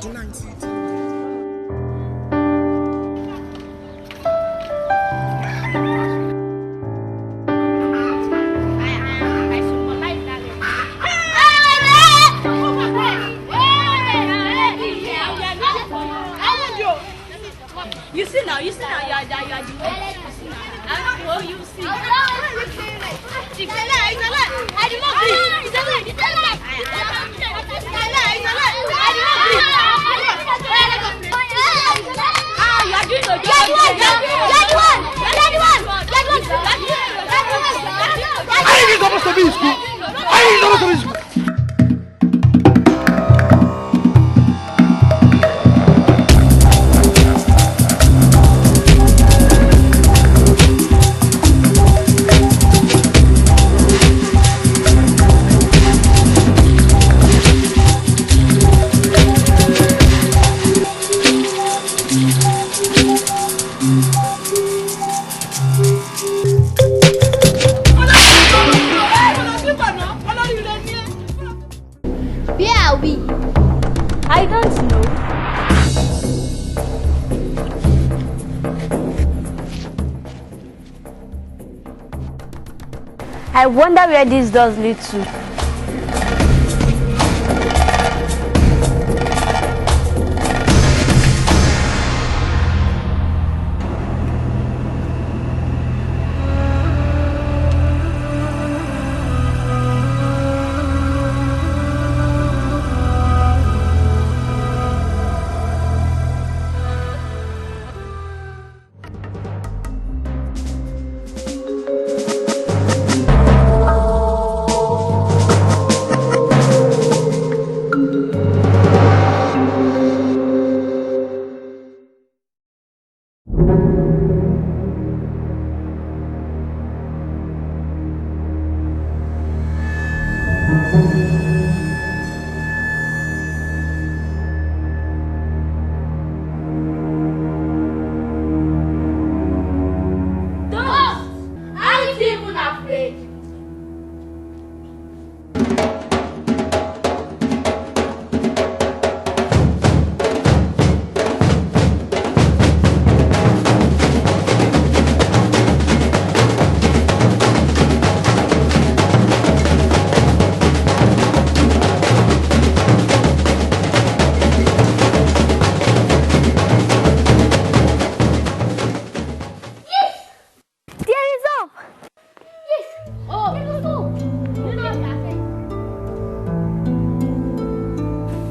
tonight. You see now, you are the way. Oh, you see. It's a lie, it's a lie. I do not believe. It's a lie, it's a lie. It's a lie, it's a lie. I do not believe. Ah, you are doing the job. I ain't supposed to be in school. I ain't supposed to be in school. Where are we? I don't know. I wonder where these doors lead to.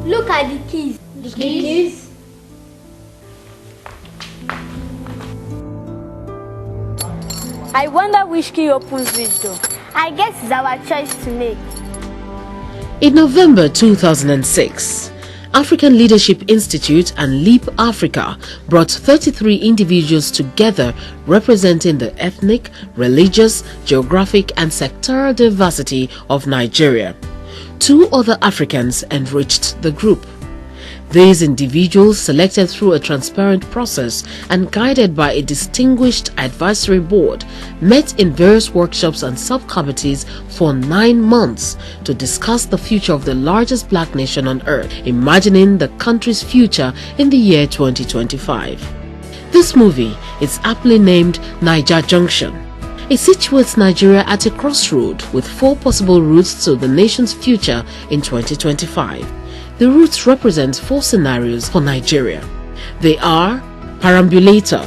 Look at the keys. The keys? I wonder which key opens which door. I guess it's our choice to make. In November 2006, African Leadership Institute and Leap Africa brought 33 individuals together representing the ethnic, religious, geographic and sectoral diversity of Nigeria. 2 other Africans enriched the group. These individuals, selected through a transparent process and guided by a distinguished advisory board, met in various workshops and subcommittees for 9 months to discuss the future of the largest black nation on earth, imagining the country's future in the year 2025. This movie is aptly named Naija Junction. It situates Nigeria at a crossroad with 4 possible routes to the nation's future in 2025. The routes represent 4 scenarios for Nigeria. They are Perambulator,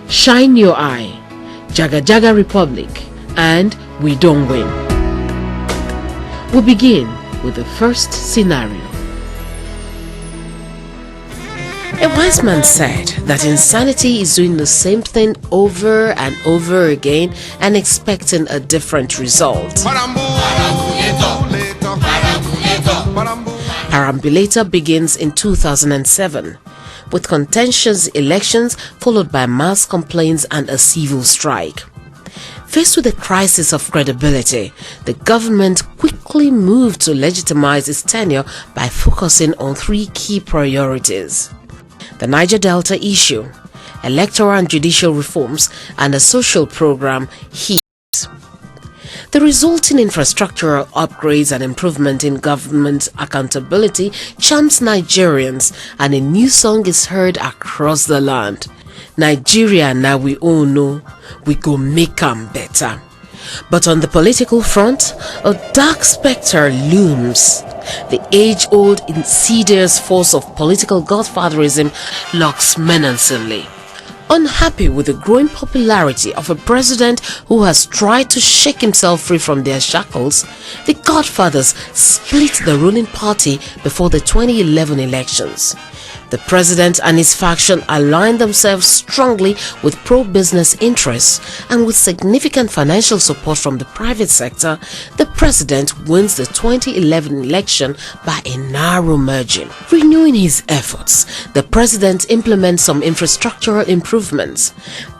Shine Your Eye, Jaga Jaga Republic, and We Don't Win. We begin with the first scenario. A wise man said that insanity is doing the same thing over and over again and expecting a different result. Perambulator begins in 2007 with contentious elections followed by mass complaints and a civil strike. Faced with a crisis of credibility, the government quickly moved to legitimize its tenure by focusing on 3 key priorities: the Niger Delta issue, electoral and judicial reforms, and a social program HEAT. The resulting infrastructural upgrades and improvement in government accountability charms Nigerians, and a new song is heard across the land. Nigeria now we all know, we go make 'em better. But on the political front, a dark spectre looms. The age-old insidious force of political godfatherism lurks menacingly. Unhappy with the growing popularity of a president who has tried to shake himself free from their shackles, the godfathers split the ruling party before the 2011 elections. The president and his faction aligned themselves strongly with pro-business interests, and with significant financial support from the private sector, the president wins the 2011 election by a narrow margin. Renewing his efforts, the president implements some infrastructural improvements.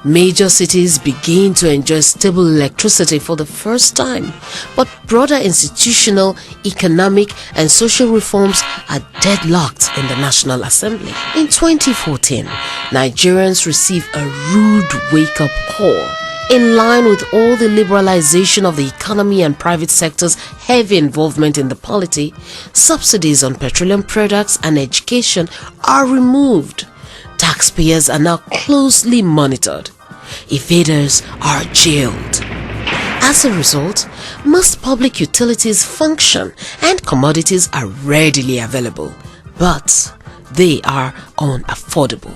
Major cities begin to enjoy stable electricity for the first time, but broader institutional, economic and social reforms are deadlocked in the National Assembly. In 2014, Nigerians receive a rude wake-up call. In line with all the liberalization of the economy and private sector's heavy involvement in the polity, subsidies on petroleum products and education are removed. Taxpayers are now closely monitored. Evaders are jailed. As a result, most public utilities function and commodities are readily available, but they are unaffordable.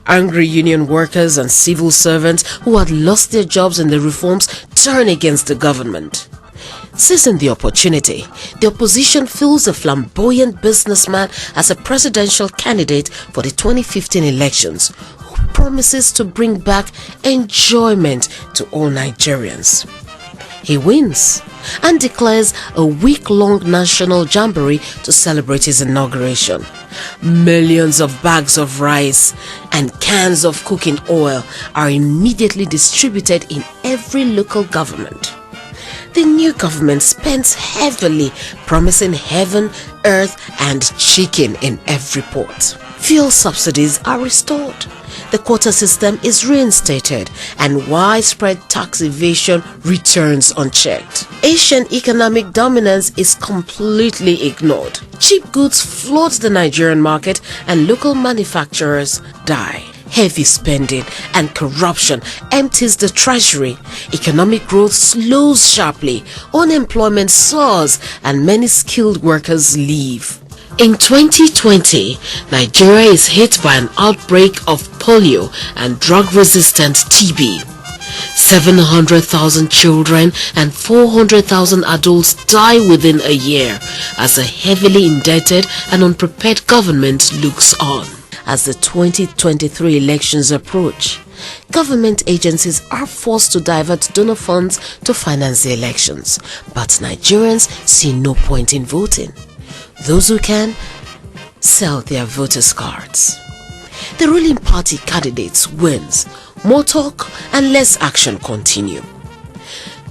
Angry union workers and civil servants who had lost their jobs in the reforms turn against the government. Seizing the opportunity, the opposition fills a flamboyant businessman as a presidential candidate for the 2015 elections, who promises to bring back enjoyment to all Nigerians. He wins and declares a week-long national jamboree to celebrate his inauguration. Millions of bags of rice and cans of cooking oil are immediately distributed in every local government. The new government spends heavily, promising heaven, earth and chicken in every port. Fuel subsidies are restored. The quota system is reinstated, and widespread tax evasion returns unchecked. Asian economic dominance is completely ignored. Cheap goods flood the Nigerian market and local manufacturers die. Heavy spending and corruption empties the treasury. Economic growth slows sharply. Unemployment soars and many skilled workers leave. In 2020, Nigeria is hit by an outbreak of polio and drug-resistant TB. 700,000 children and 400,000 adults die within a year as a heavily indebted and unprepared government looks on. As the 2023 elections approach, government agencies are forced to divert donor funds to finance the elections, but Nigerians see no point in voting. Those who can sell their voters' cards. The ruling party candidates wins. More talk and less action continue.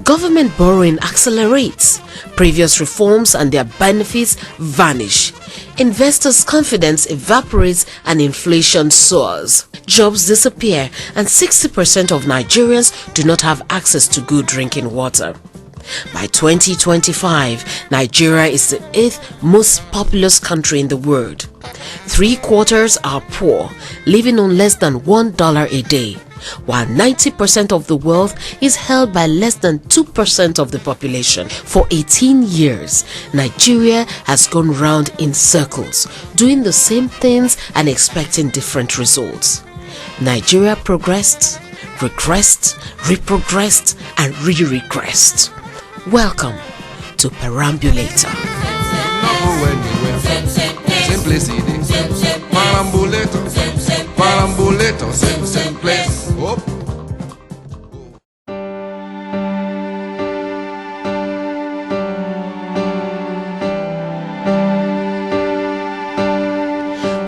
Government borrowing accelerates. Previous reforms and their benefits vanish. Investors' confidence evaporates and inflation soars. Jobs disappear and 60% of Nigerians do not have access to good drinking water. By 2025, Nigeria is the 8th most populous country in the world. 3/4 are poor, living on less than $1 a day, while 90% of the wealth is held by less than 2% of the population. For 18 years, Nigeria has gone round in circles, doing the same things and expecting different results. Nigeria progressed, regressed, reprogressed, and re-regressed. Welcome to Perambulator.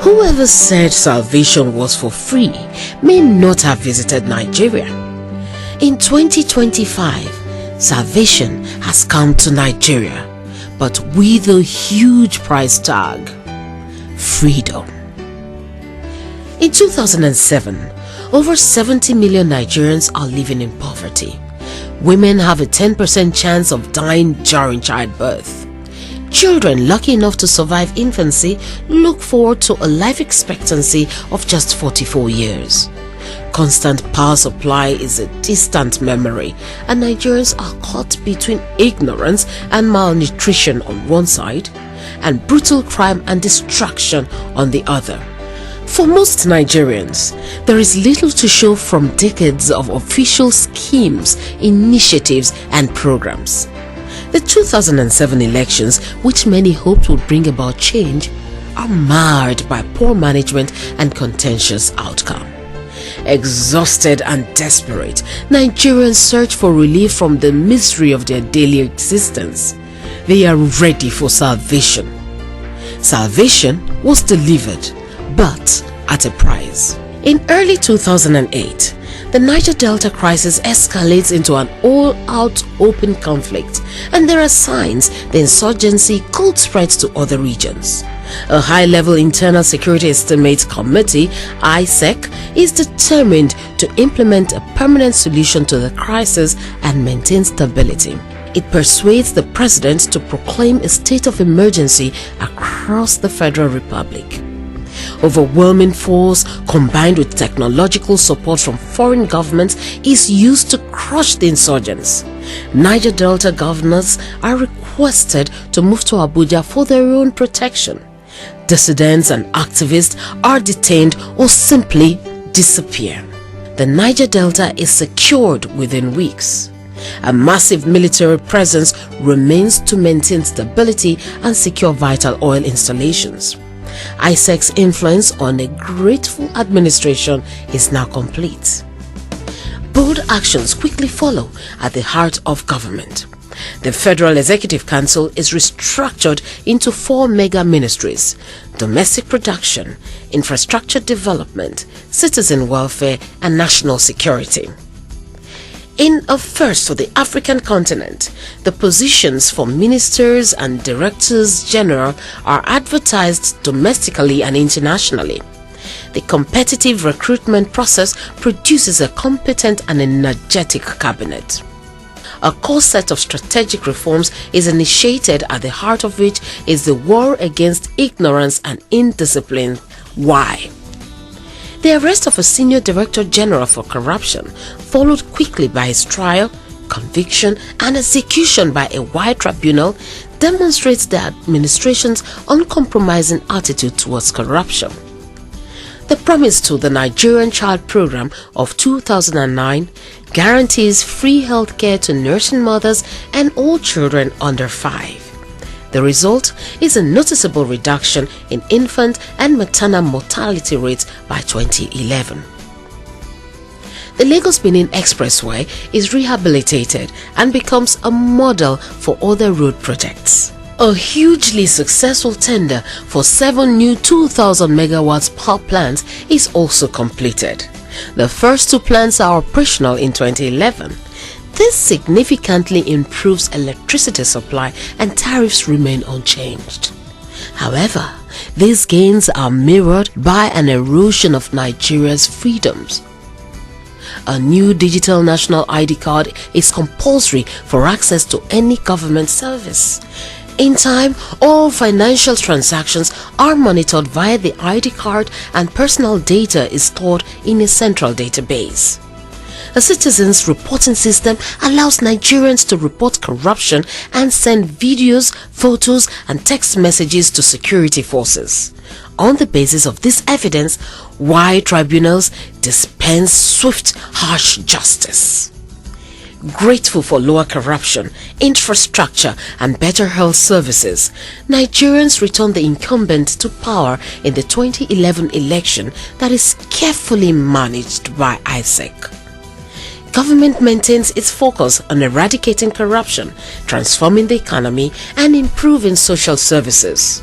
Whoever said salvation was for free may not have visited Nigeria. In 2025, salvation has come to Nigeria, but with a huge price tag: freedom. In 2007, over 70 million Nigerians are living in poverty. Women have a 10% chance of dying during childbirth. Children lucky enough to survive infancy look forward to a life expectancy of just 44 years. Constant power supply is a distant memory, and Nigerians are caught between ignorance and malnutrition on one side, and brutal crime and destruction on the other. For most Nigerians, there is little to show from decades of official schemes, initiatives, and programs. The 2007 elections, which many hoped would bring about change, are marred by poor management and contentious outcome. Exhausted and desperate, Nigerians search for relief from the misery of their daily existence. They are ready for salvation. Salvation was delivered, but at a price. In early 2008, the Niger Delta crisis escalates into an all-out open conflict, and there are signs the insurgency could spread to other regions. A high-level Internal Security Estimates Committee, ISEC, is determined to implement a permanent solution to the crisis and maintain stability. It persuades the president to proclaim a state of emergency across the Federal Republic. Overwhelming force combined with technological support from foreign governments is used to crush the insurgents. Niger Delta governors are requested to move to Abuja for their own protection. Dissidents and activists are detained or simply disappear. The Niger Delta is secured within weeks. A massive military presence remains to maintain stability and secure vital oil installations. ISEC's influence on a grateful administration is now complete. Bold actions quickly follow at the heart of government. The Federal Executive Council is restructured into 4 mega ministries: domestic production, infrastructure development, citizen welfare, and national security. In a first for the African continent, the positions for ministers and directors general are advertised domestically and internationally. The competitive recruitment process produces a competent and energetic cabinet. A core set of strategic reforms is initiated, at the heart of which is the war against ignorance and indiscipline. Why? The arrest of a senior director general for corruption, followed quickly by his trial, conviction, and execution by a wide tribunal, demonstrates the administration's uncompromising attitude towards corruption. The promise to the Nigerian Child Program of 2009 guarantees free health care to nursing mothers and all children under 5. The result is a noticeable reduction in infant and maternal mortality rates by 2011. The Lagos-Benin Expressway is rehabilitated and becomes a model for other road projects. A hugely successful tender for 7 new 2,000 megawatts power plants is also completed. The first 2 plants are operational in 2011. This significantly improves electricity supply and tariffs remain unchanged. However, these gains are mirrored by an erosion of Nigeria's freedoms. A new digital national ID card is compulsory for access to any government service. In time, all financial transactions are monitored via the ID card and personal data is stored in a central database. A citizens reporting system allows Nigerians to report corruption and send videos, photos, and text messages to security forces. On the basis of this evidence, wide tribunals dispense swift, harsh justice. Grateful for lower corruption, infrastructure, and better health services, Nigerians returned the incumbent to power in the 2011 election that is carefully managed by ISEC. Government maintains its focus on eradicating corruption, transforming the economy, and improving social services.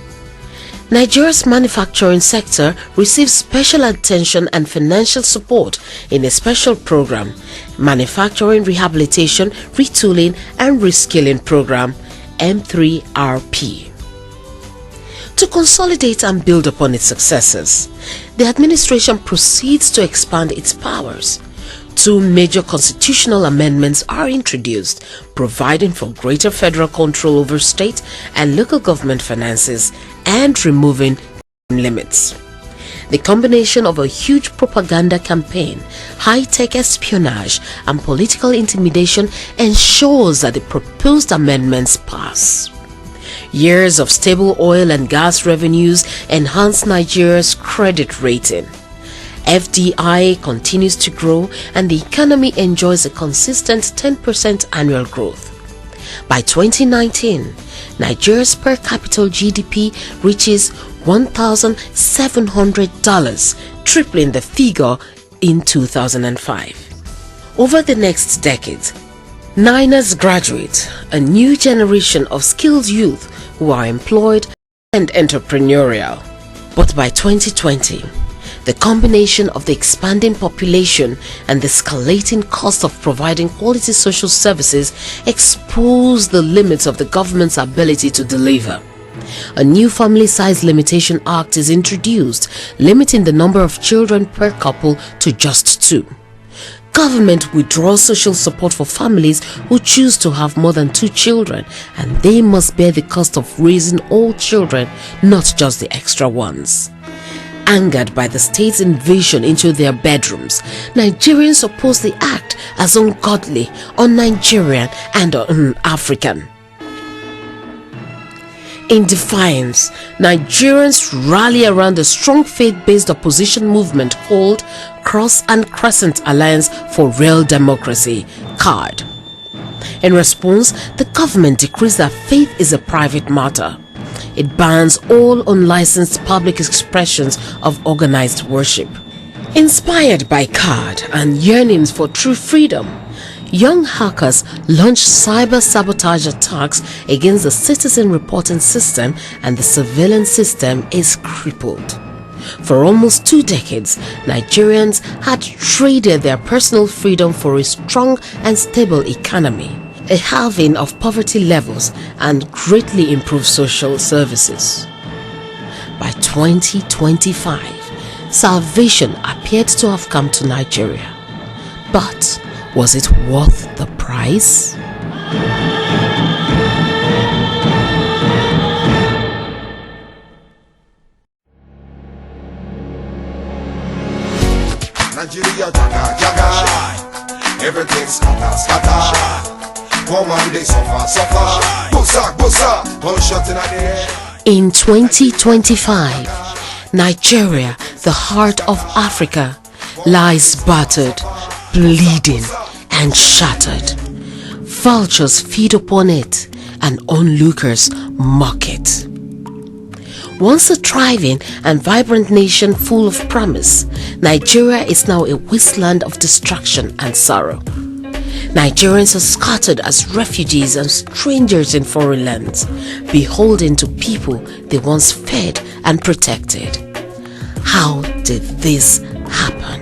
Nigeria's manufacturing sector receives special attention and financial support in a special program, Manufacturing Rehabilitation, Retooling and Reskilling Program, M3RP. To consolidate and build upon its successes, the administration proceeds to expand its powers. Two major constitutional amendments are introduced, providing for greater federal control over state and local government finances and removing term limits. The combination of a huge propaganda campaign, high-tech espionage, and political intimidation ensures that the proposed amendments pass. Years of stable oil and gas revenues enhance Nigeria's credit rating. FDI continues to grow and the economy enjoys a consistent 10% annual growth. By 2019, Nigeria's per capita GDP reaches $1,700, tripling the figure in 2005. Over the next decade, Ninas graduate a new generation of skilled youth who are employed and entrepreneurial. But by 2020, the combination of the expanding population and the escalating cost of providing quality social services expose the limits of the government's ability to deliver. A new Family Size Limitation Act is introduced, limiting the number of children per couple to just 2. Government withdraws social support for families who choose to have more than 2 children, and they must bear the cost of raising all children, not just the extra ones. Angered by the state's invasion into their bedrooms, Nigerians oppose the act as ungodly, un-Nigerian and un-African. In defiance, Nigerians rally around a strong faith-based opposition movement called Cross and Crescent Alliance for Real Democracy, CARD. In response, the government decrees that faith is a private matter. It bans all unlicensed public expressions of organized worship. Inspired by CARD and yearnings for true freedom, young hackers launched cyber sabotage attacks against the citizen reporting system, and the surveillance system is crippled. For almost 2 decades, Nigerians had traded their personal freedom for a strong and stable economy, a halving of poverty levels, and greatly improved social services. By 2025, salvation appeared to have come to Nigeria. But was it worth the price? Nigeria jaga jaga, everything scatter scatter. Woman they suffer. Bosa, gunshot in the air. In 2025, Nigeria, the heart of Africa, lies battered, bleeding and shattered. Vultures feed upon it and onlookers mock it. Once a thriving and vibrant nation full of promise, Nigeria is now a wasteland of destruction and sorrow. Nigerians are scattered as refugees and strangers in foreign lands, beholden to people they once fed and protected. How did this happen?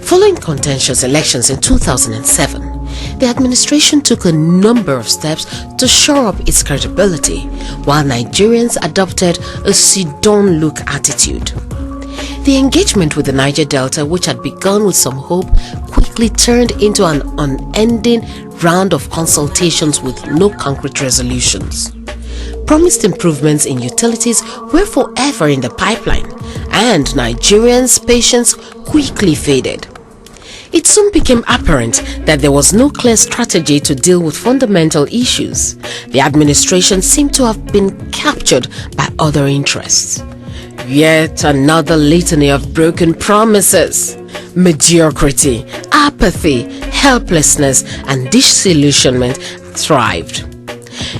Following contentious elections in 2007, the administration took a number of steps to shore up its credibility, while Nigerians adopted a sit-down-look attitude. The engagement with the Niger Delta, which had begun with some hope, quickly turned into an unending round of consultations with no concrete resolutions. Promised improvements in utilities were forever in the pipeline, and Nigerians' patience quickly faded. It soon became apparent that there was no clear strategy to deal with fundamental issues. The administration seemed to have been captured by other interests. Yet another litany of broken promises, mediocrity, apathy, helplessness, and disillusionment thrived.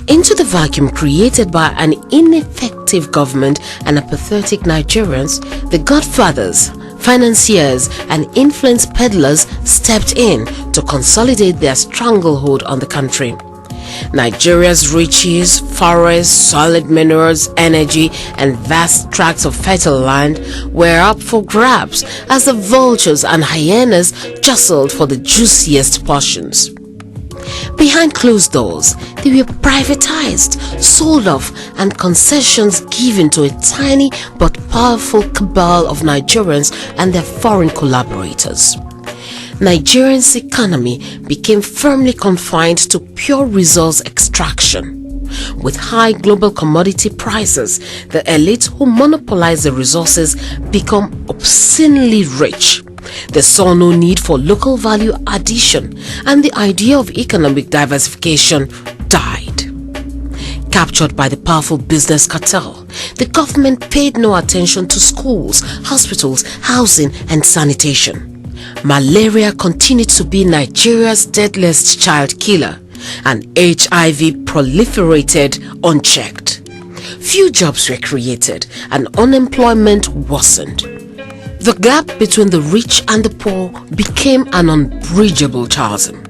Into the vacuum created by an ineffective government and apathetic Nigerians, the godfathers, financiers, and influence peddlers stepped in to consolidate their stranglehold on the country. Nigeria's riches, forests, solid minerals, energy, and vast tracts of fertile land were up for grabs as the vultures and hyenas jostled for the juiciest portions. Behind closed doors, they were privatized, sold off, and concessions given to a tiny but powerful cabal of Nigerians and their foreign collaborators. Nigeria's economy became firmly confined to pure resource extraction. With high global commodity prices, the elite who monopolize the resources become obscenely rich. They saw no need for local value addition, and the idea of economic diversification died. Captured by the powerful business cartel, the government paid no attention to schools, hospitals, housing and sanitation. Malaria continued to be Nigeria's deadliest child killer, and HIV proliferated unchecked. Few jobs were created and unemployment worsened. The gap between the rich and the poor became an unbridgeable chasm.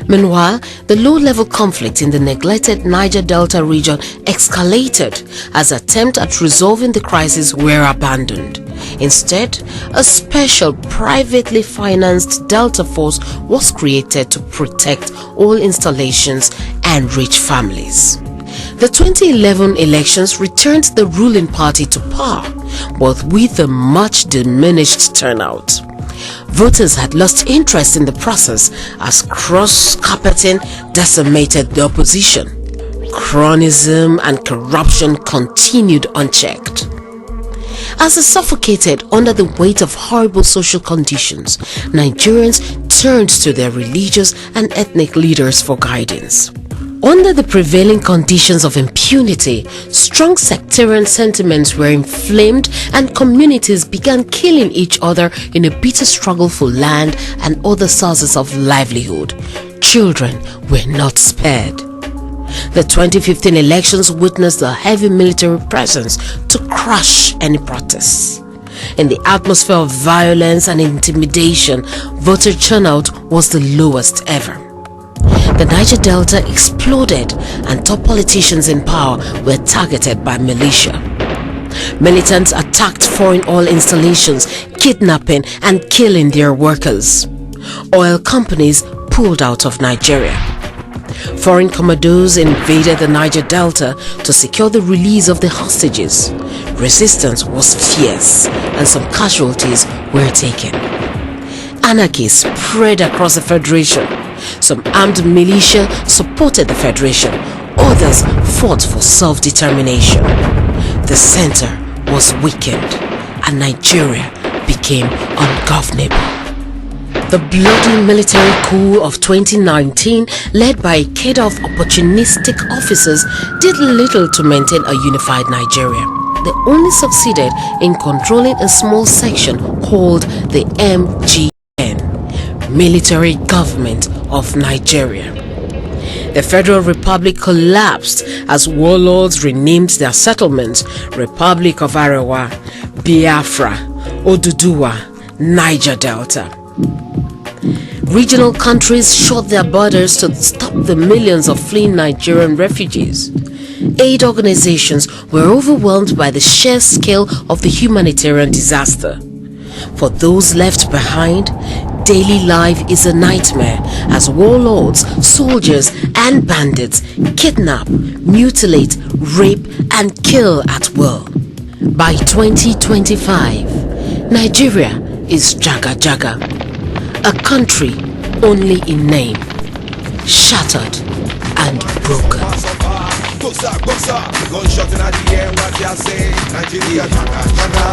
Meanwhile, the low-level conflict in the neglected Naija Delta region escalated as attempts at resolving the crisis were abandoned. Instead, a special privately financed Delta Force was created to protect all installations and rich families. The 2011 elections returned the ruling party to power, but with a much diminished turnout. Voters had lost interest in the process as cross-carpeting decimated the opposition. Cronyism and corruption continued unchecked. As they suffocated under the weight of horrible social conditions, Nigerians turned to their religious and ethnic leaders for guidance. Under the prevailing conditions of impunity, strong sectarian sentiments were inflamed and communities began killing each other in a bitter struggle for land and other sources of livelihood. Children were not spared. The 2015 elections witnessed a heavy military presence to crush any protests. In the atmosphere of violence and intimidation, voter turnout was the lowest ever. The Niger Delta exploded and top politicians in power were targeted by militia. Militants attacked foreign oil installations, kidnapping and killing their workers. Oil companies pulled out of Nigeria. Foreign commandos invaded the Niger Delta to secure the release of the hostages. Resistance was fierce and some casualties were taken. Anarchy spread across the Federation. Some armed militia supported the Federation, others fought for self-determination. The center was weakened and Nigeria became ungovernable. The bloody military coup of 2019, led by a cadre of opportunistic officers, did little to maintain a unified Nigeria. They only succeeded in controlling a small section called the MGN, Military Government of Nigeria. The Federal Republic collapsed as warlords renamed their settlements Republic of Arewa, Biafra, Oduduwa, Niger Delta. Regional countries shut their borders to stop the millions of fleeing Nigerian refugees. Aid organizations were overwhelmed by the sheer scale of the humanitarian disaster. For those left behind, daily life is a nightmare as warlords, soldiers and bandits kidnap, mutilate, rape and kill at will. By 2025, Nigeria is Jaga Jaga, a country only in name, shattered and broken. Gunshot in the air, what you say? Nigeria, Jaga Jaga.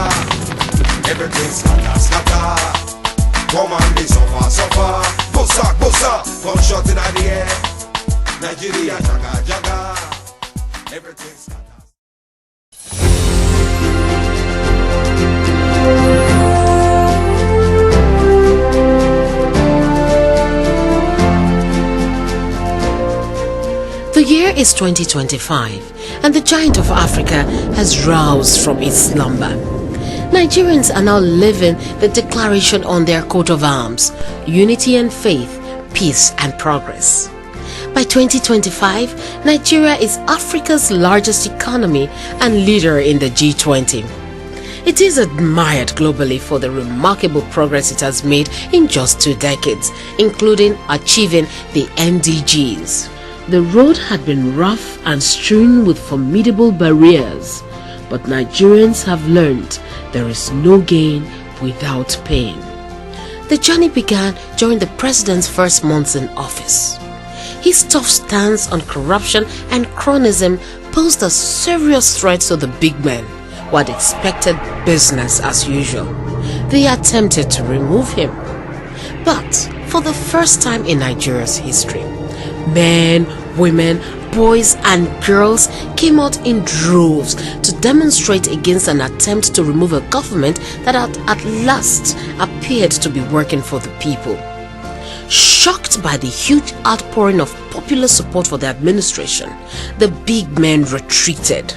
Everything scatter, scatter. Come on, they suffer, suffer. Bossa, gunshot in the air. Nigeria, Jaga Jaga. Everything scatter. The year is 2025 and the giant of Africa has roused from its slumber. Nigerians are now living the declaration on their coat of arms: unity and faith, peace and progress. By 2025, Nigeria is Africa's largest economy and leader in the G20. It is admired globally for the remarkable progress it has made in just 2 decades, including achieving the MDGs. The road had been rough and strewn with formidable barriers, but Nigerians have learned there is no gain without pain. The journey began during the president's first months in office. His tough stance on corruption and cronyism posed a serious threat to the big men who had expected business as usual. They attempted to remove him. But for the first time in Nigeria's history, men, women, boys and girls came out in droves to demonstrate against an attempt to remove a government that had at last appeared to be working for the people. Shocked by the huge outpouring of popular support for the administration, the big men retreated.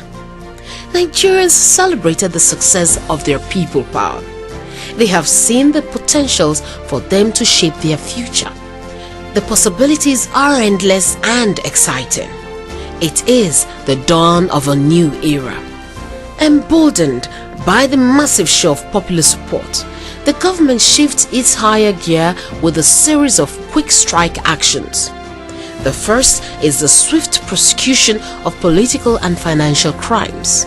Nigerians celebrated the success of their people power. They have seen the potentials for them to shape their future. The possibilities are endless and exciting. It is the dawn of a new era. Emboldened by the massive show of popular support, the government shifts its higher gear with a series of quick strike actions. The first is the swift prosecution of political and financial crimes.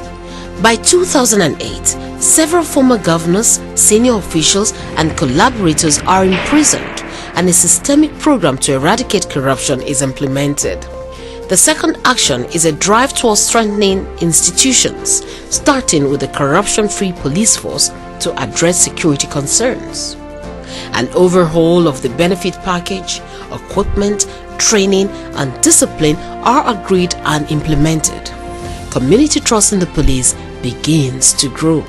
By 2008, several former governors, senior officials and collaborators are imprisoned, and a systemic program to eradicate corruption is implemented. The second action is a drive towards strengthening institutions, starting with a corruption-free police force to address security concerns. An overhaul of the benefit package, equipment, training and discipline are agreed and implemented. Community trust in the police begins to grow.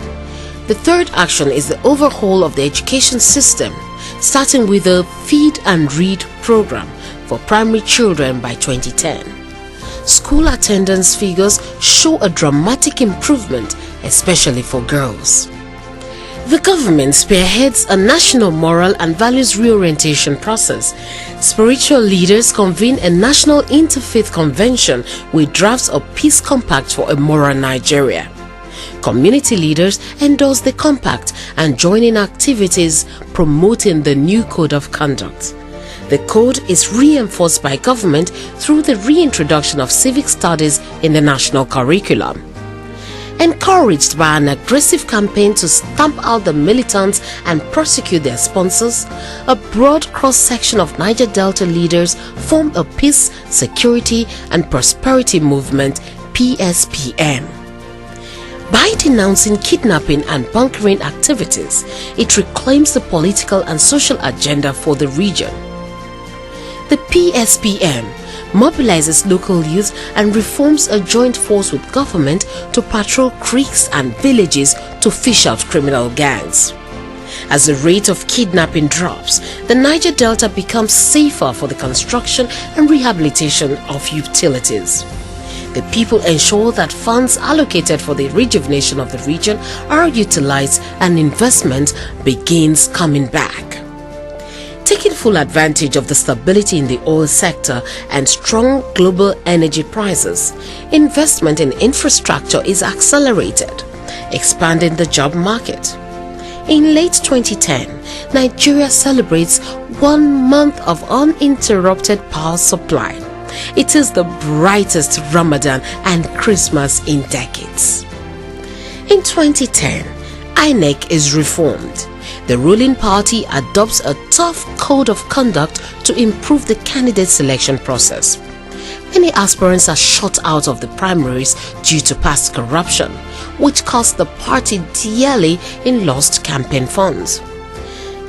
The third action is the overhaul of the education system, starting with a Feed and Read program for primary children by 2010. School attendance figures show a dramatic improvement, especially for girls. The government spearheads a national moral and values reorientation process. Spiritual leaders convene a national interfaith convention which drafts a peace compact for a moral Nigeria. Community leaders endorse the compact and join in activities promoting the new code of conduct. The code is reinforced by government through the reintroduction of civic studies in the national curriculum. Encouraged by an aggressive campaign to stamp out the militants and prosecute their sponsors, a broad cross-section of Niger Delta leaders formed a Peace, Security and Prosperity Movement (PSPM). By denouncing kidnapping and bunkering activities, it reclaims the political and social agenda for the region. The PSPM mobilizes local youth and reforms a joint force with government to patrol creeks and villages to fish out criminal gangs. As the rate of kidnapping drops, the Niger Delta becomes safer for the construction and rehabilitation of utilities. The people ensure that funds allocated for the rejuvenation of the region are utilized and investment begins coming back. Taking full advantage of the stability in the oil sector and strong global energy prices, investment in infrastructure is accelerated, expanding the job market. In late 2010, Nigeria celebrates 1 month of uninterrupted power supply. It is the brightest Ramadan and Christmas in decades. In 2010, INEC is reformed. The ruling party adopts a tough code of conduct to improve the candidate selection process. Many aspirants are shut out of the primaries due to past corruption, which cost the party dearly in lost campaign funds.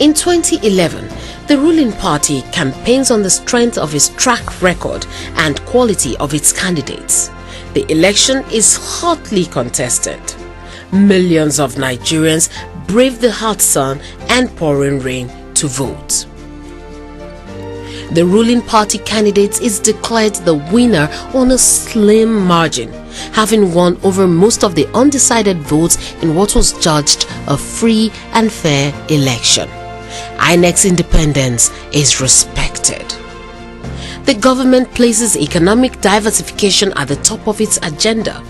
In 2011, the ruling party campaigns on the strength of its track record and quality of its candidates. The election is hotly contested. Millions of Nigerians brave the hot sun and pouring rain to vote. The ruling party candidate is declared the winner on a slim margin, having won over most of the undecided votes in what was judged a free and fair election. INEC's independence is respected. The government places economic diversification at the top of its agenda.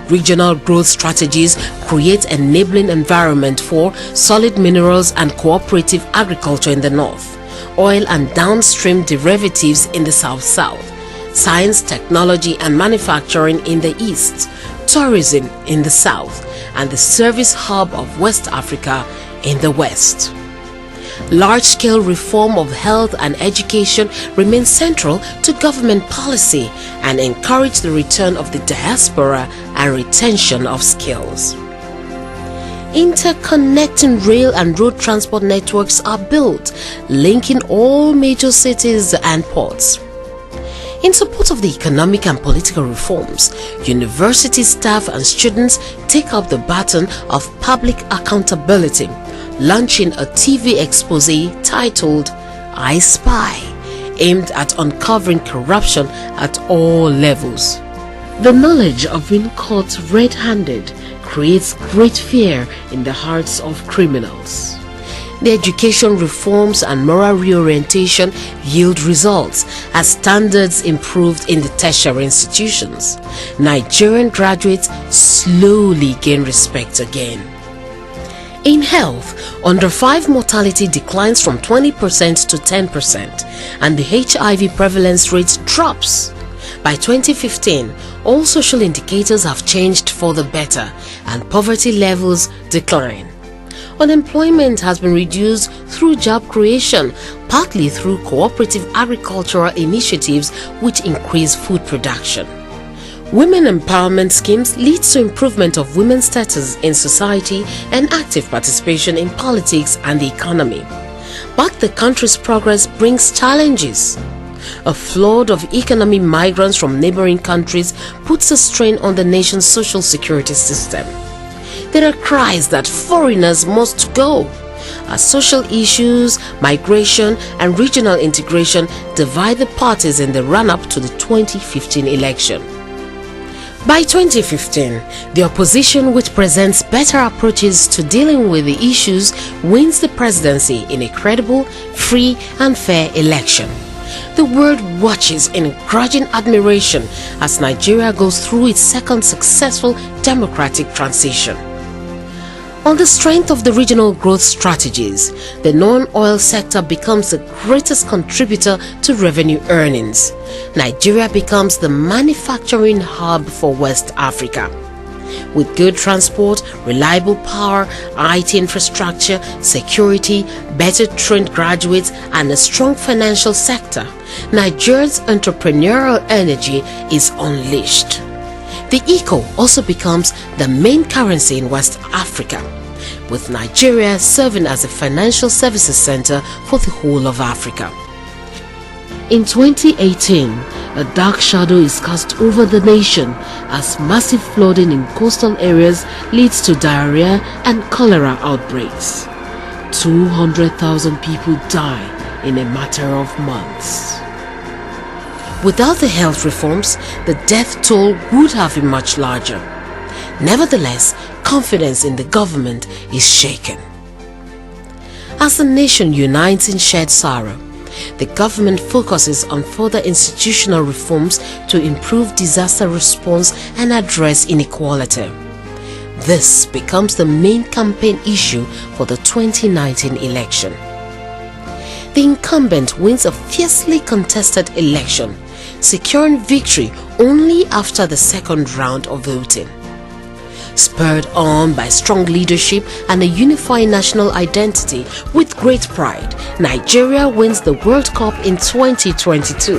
Regional growth strategies create an enabling environment for solid minerals and cooperative agriculture in the north, oil and downstream derivatives in the south-south, science, technology and manufacturing in the east, tourism in the south, and the service hub of West Africa in the west. Large-scale reform of health and education remains central to government policy and encourage the return of the diaspora and retention of skills. Interconnecting rail and road transport networks are built, linking all major cities and ports. In support of the economic and political reforms, university staff and students take up the baton of public accountability, launching a TV expose titled I Spy, aimed at uncovering corruption at all levels. The knowledge of being caught red-handed creates great fear in the hearts of criminals. The education reforms and moral reorientation yield results as standards improved in the tertiary institutions. Nigerian graduates slowly gain respect again. In health, under 5 mortality declines from 20% to 10% and the HIV prevalence rate drops. By 2015, all social indicators have changed for the better and poverty levels decline. Unemployment has been reduced through job creation, partly through cooperative agricultural initiatives which increase food production. Women empowerment schemes lead to improvement of women's status in society and active participation in politics and the economy. But the country's progress brings challenges. A flood of economic migrants from neighboring countries puts a strain on the nation's social security system. There are cries that foreigners must go, as social issues, migration and regional integration divide the parties in the run-up to the 2015 election. By 2015, the opposition, which presents better approaches to dealing with the issues, wins the presidency in a credible, free and fair election. The world watches in grudging admiration as Nigeria goes through its second successful democratic transition. On the strength of the regional growth strategies, the non-oil sector becomes the greatest contributor to revenue earnings. Nigeria becomes the manufacturing hub for West Africa. With good transport, reliable power, IT infrastructure, security, better trained graduates and a strong financial sector, Nigeria's entrepreneurial energy is unleashed. The eco also becomes the main currency in West Africa, with Nigeria serving as a financial services center for the whole of Africa. In 2018, a dark shadow is cast over the nation as massive flooding in coastal areas leads to diarrhea and cholera outbreaks. 200,000 people die in a matter of months. Without the health reforms, the death toll would have been much larger. Nevertheless, confidence in the government is shaken. As the nation unites in shared sorrow, the government focuses on further institutional reforms to improve disaster response and address inequality. This becomes the main campaign issue for the 2019 election. The incumbent wins a fiercely contested election, securing victory only after the second round of voting. Spurred on by strong leadership and a unifying national identity, with great pride, Nigeria wins the World Cup in 2022.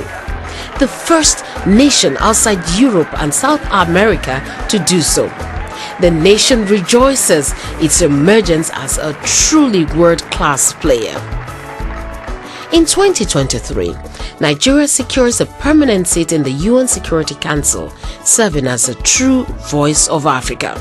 The first nation outside Europe and South America to do so. The nation rejoices its emergence as a truly world-class player. In 2023, Nigeria secures a permanent seat in the UN Security Council, serving as a true voice of Africa.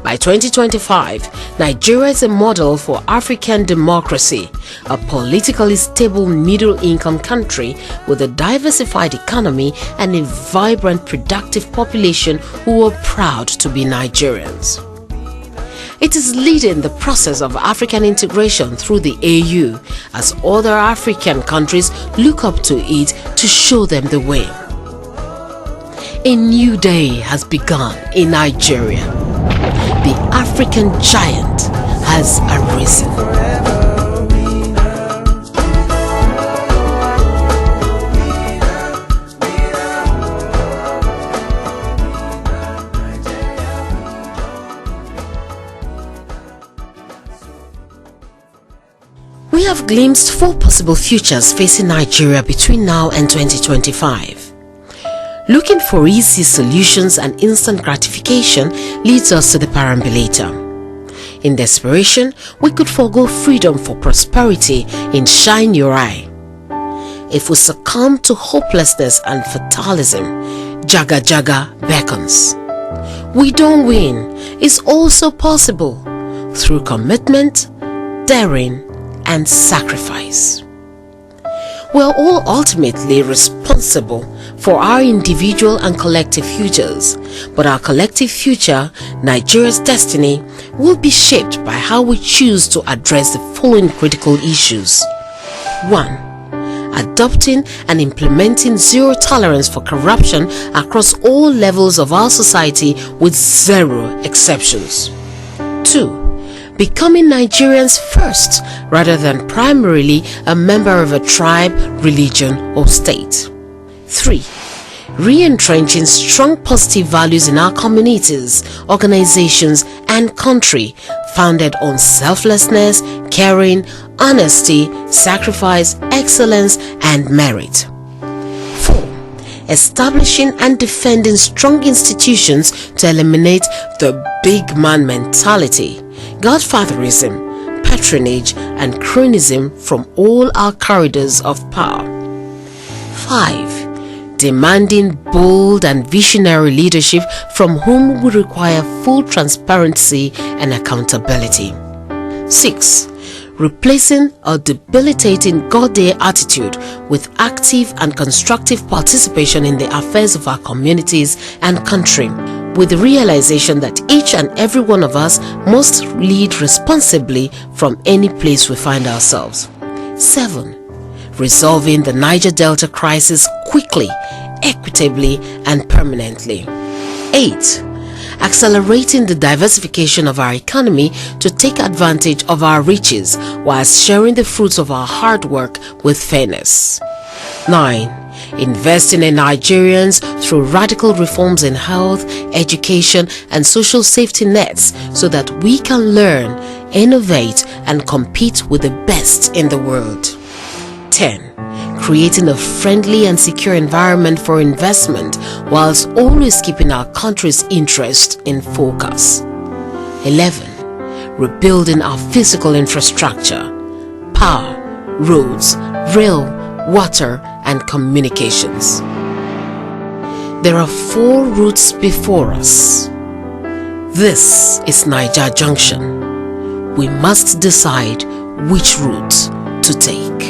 By 2025, Nigeria is a model for African democracy, a politically stable middle-income country with a diversified economy and a vibrant, productive population who are proud to be Nigerians. It is leading the process of African integration through the AU as other African countries look up to it to show them the way. A new day has begun in Nigeria. The African giant has arisen. We have glimpsed 4 possible futures facing Nigeria between now and 2025. Looking for easy solutions and instant gratification leads us to the perambulator. In desperation, we could forego freedom for prosperity in shine your eye. If we succumb to hopelessness and fatalism, Jaga Jaga beckons. We don't win. It's also possible through commitment, daring, and sacrifice. We are all ultimately responsible for our individual and collective futures, but our collective future, Nigeria's destiny, will be shaped by how we choose to address the following critical issues. 1. Adopting and implementing zero tolerance for corruption across all levels of our society with zero exceptions. 2. Becoming Nigerians first rather than primarily a member of a tribe, religion or state. 3. Re-entrenching strong positive values in our communities, organizations and country founded on selflessness, caring, honesty, sacrifice, excellence and merit. 4. Establishing and defending strong institutions to eliminate the big man mentality, godfatherism, patronage and cronyism from all our corridors of power. 5. Demanding bold and visionary leadership from whom we require full transparency and accountability. 6. Replacing a debilitating God-day attitude with active and constructive participation in the affairs of our communities and country, with the realization that each and every one of us must lead responsibly from any place we find ourselves. 7. Resolving the Niger Delta crisis quickly, equitably and permanently. 8. Accelerating the diversification of our economy to take advantage of our riches whilst sharing the fruits of our hard work with fairness. 9. Investing in Nigerians through radical reforms in health, education and social safety nets so that we can learn, innovate and compete with the best in the world. 10. Creating a friendly and secure environment for investment whilst always keeping our country's interest in focus. 11. Rebuilding our physical infrastructure, power, roads, rail, water and communications. There are 4 routes before us. This is Naija Junction. We must decide which route to take.